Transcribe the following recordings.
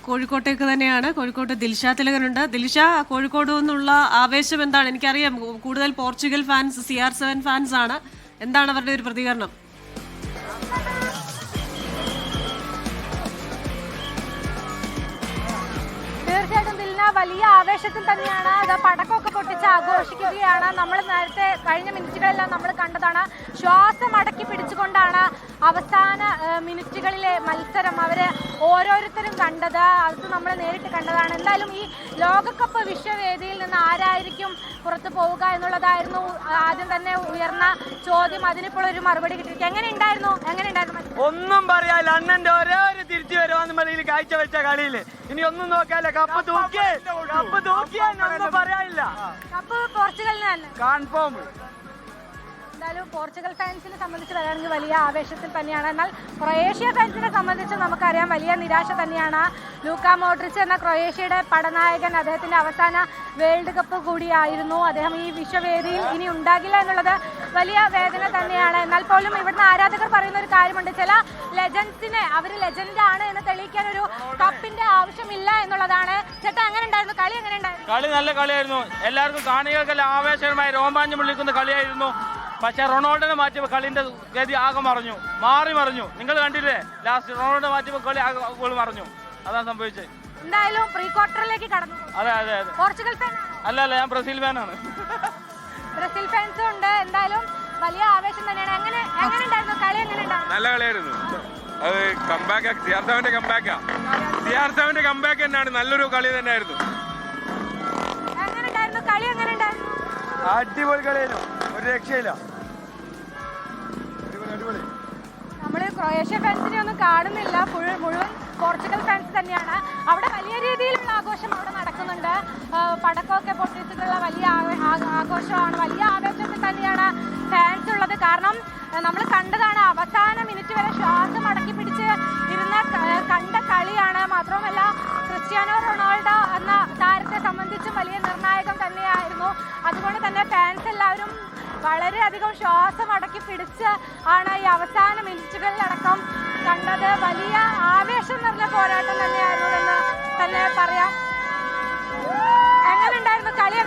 കോഴിക്കോട്ടേക്ക് തന്നെയാണ്. കോഴിക്കോട്ട് ദിൽഷ തിലകനുണ്ട്. ദിൽഷ, കോഴിക്കോട് നിന്നുള്ള ആവേശം എന്താണ്? എനിക്കറിയാം കൂടുതൽ പോർച്ചുഗൽ ഫാൻസ് CR7 ഫാൻസ് ആണ്. എന്താണ് അവരുടെ ഒരു പ്രതികരണം? തീർച്ചയായിട്ടും ദിൽന, വലിയ ആവേശത്തിൽ തന്നെയാണ്. അത് പടക്കമൊക്കെ പൊട്ടിച്ച് ആഘോഷിക്കുകയാണ്. നമ്മൾ നേരത്തെ കഴിഞ്ഞ മിനിറ്റുകളെല്ലാം നമ്മൾ കണ്ടതാണ്. ശ്വാസം അടക്കി പിടിച്ചുകൊണ്ടാണ് അവസാന മിനിറ്റുകളിലെ മത്സരം അവര് ഓരോരുത്തരും കണ്ടത്. അത് നമ്മൾ നേരിട്ട് കണ്ടതാണ്. എന്തായാലും ഈ ലോകകപ്പ് വിശ്വവേദിയിൽ നിന്ന് ആരായിരിക്കും പുറത്തു പോവുക എന്നുള്ളതായിരുന്നു ആദ്യം തന്നെ ഉയർന്ന ചോദ്യം. അതിനിപ്പോൾ ഒരു മറുപടി കിട്ടിയിരിക്കും. എങ്ങനെ ഉണ്ടായിരുന്നു? ഒന്നും പറയാല്ല. അണ്ണന്റെ ഒരേ ഒരു തിരിച്ചു വരുവാന്ന് മലയിൽ കാഴ്ചവെച്ച കളിയിൽ ഇനി ഒന്നും നോക്കാല്ല. കപ്പ് തൂക്കിയൊന്നും പറയാനില്ല. കപ്പ് പോർച്ചുഗലിന് തന്നെ കൺഫേം. എന്തായാലും പോർച്ചുഗൽ ഫാൻസിനെ സംബന്ധിച്ച് പറയുകയാണെങ്കിൽ വലിയ ആവേശത്തിൽ തന്നെയാണ്. എന്നാൽ ക്രൊയേഷ്യ ഫാൻസിനെ സംബന്ധിച്ച് നമുക്കറിയാം വലിയ നിരാശ തന്നെയാണ്. ലൂക്ക മോഡ്രിച്ച് എന്ന ക്രൊയേഷ്യയുടെ പടനായകൻ, അദ്ദേഹത്തിന്റെ അവസാന വേൾഡ് കപ്പ് കൂടിയായിരുന്നു. അദ്ദേഹം ഈ വിശ്വവേദിയിൽ ഇനി ഉണ്ടാകില്ല എന്നുള്ളത് വലിയ വേദന തന്നെയാണ്. എന്നാൽ പോലും ഇവിടുന്ന് ആരാധകർ പറയുന്ന ഒരു കാര്യമുണ്ട്, ചില ലെജൻസിനെ അവർ ലെജൻഡാണ് എന്ന് തെളിയിക്കാൻ ഒരു കപ്പിന്റെ ആവശ്യമില്ല എന്നുള്ളതാണ്. ചേട്ടാ, എങ്ങനെ ഉണ്ടായിരുന്നു കളി? എങ്ങനെ ഉണ്ടായിരുന്നു? കളി നല്ല കളിയായിരുന്നു. എല്ലാവർക്കും കാണികൾക്കെല്ലാം ആവേശകരമായി രോമാഞ്ചം വിളിക്കുന്ന കളിയായിരുന്നു. പക്ഷെ റൊണാൾഡോനെ മാറ്റിയപ്പോൾ കളിന്റെ ഗതി ആകെ മറിഞ്ഞു. നിങ്ങൾ കണ്ടില്ലേ, ലാസ്റ്റ് റൊണാൾഡോ മാറ്റിയപ്പോൾ കളി ആകെ മറിഞ്ഞു. അതാണ് സംഭവിച്ചത്. എന്തായാലും പ്രീ ക്വാർട്ടറിലേക്ക് കടന്നു. അതെ. പോർച്ചുഗൽ ഫാൻ അല്ല, ഞാൻ ബ്രസീൽ ഫാനാണ്. ബ്രസീൽ ഫാൻസും ഉണ്ട്. എന്തായാലും വലിയ ആവേശം തന്നെയാണ്. എങ്ങനെ ഉണ്ടായിരുന്നു കളി? എങ്ങനെ ഉണ്ടായിരുന്നു? നല്ല കളിയായിരുന്നു. അത് കംബാക്ക്, CR7ന്റെ കംബാക്ക് തന്നെയാണ്. നല്ലൊരു കളി തന്നെയായിരുന്നു. എങ്ങനെ ഉണ്ടായിരുന്നു കളി? എങ്ങനെ ഉണ്ടായിരുന്നു? അടിപൊളി കളിയായിരുന്നു. ഒരു രക്ഷയില്ല. നമ്മള് ക്രൊയേഷ്യ ഫാൻസിനെ ഒന്നും കാണുന്നില്ല. മുഴുവൻ പോർച്ചുഗൽ ഫാൻസ് തന്നെയാണ്. അവിടെ വലിയ രീതിയിലുള്ള ആഘോഷം അവിടെ നടക്കുന്നുണ്ട്. പടക്കമൊക്കെ പൊട്ടിച്ചിട്ടുള്ള വലിയ ആഘോഷമാണ്. വലിയ ആവേശത്തിൽ തന്നെയാണ് ഫാൻസ് ഉള്ളത്. കാരണം നമ്മൾ കണ്ടതാണ്, അവസാന മിനിറ്റ് വരെ ശ്വാസം അടക്കി പിടിച്ച് കണ്ട കളിയാണ്. മാത്രമല്ല, ക്രിസ്ത്യാനോ റൊണാൾഡോ എന്ന താരത്തെ സംബന്ധിച്ചും വലിയ നിർണായകം തന്നെയായിരുന്നു. അതുകൊണ്ട് തന്നെ ഫാൻസ് എല്ലാവരും വളരെയധികം ശ്വാസം അടക്കി പിടിച്ച് ആണ് ഈ അവസാന മിനിറ്റുകളിലടക്കം കണ്ടത്. വലിയ ആവേശം നിറഞ്ഞ പോരാട്ടം തന്നെയായിരുന്നു എന്ന് തന്നെ പറയാം. എങ്ങനെ ഉണ്ടായിരുന്നു കളി?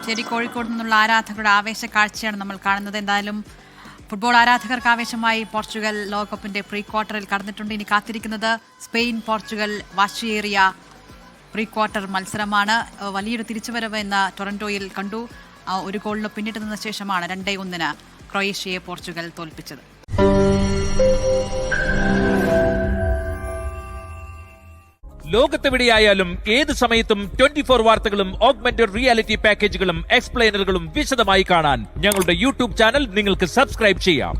ശരി, കോഴിക്കോട് നിന്നുള്ള ആരാധകരുടെ ആവേശ കാഴ്ചയാണ് നമ്മൾ കാണുന്നത്. എന്തായാലും ഫുട്ബോൾ ആരാധകർക്ക് ആവേശമായി പോർച്ചുഗൽ ലോകകപ്പിന്റെ പ്രീ ക്വാർട്ടറിൽ കടന്നിട്ടുണ്ട്. ഇനി കാത്തിരിക്കുന്നത് സ്പെയിൻ പോർച്ചുഗൽ വാശിയേറിയ പ്രീ ക്വാർട്ടർ മത്സരമാണ്. വലിയൊരു തിരിച്ചുവരവ് ഇന്ന് ടൊറന്റോയിൽ കണ്ടു. ഒരു ഗോളിന് പിന്നിട്ട് നിന്ന ശേഷമാണ് 2-1 ക്രൊയേഷ്യയെ പോർച്ചുഗൽ തോൽപ്പിച്ചത്. ലോകത്തെവിടെയായാലും ഏത് സമയത്തും 24 വാർത്തകളും ഓഗ്മെന്റഡ് റിയാലിറ്റി പാക്കേജുകളും എക്സ്പ്ലെയിനറുകളും വിശദമായി കാണാൻ ഞങ്ങളുടെ യൂട്യൂബ് ചാനൽ നിങ്ങൾക്ക് സബ്സ്ക്രൈബ് ചെയ്യാം.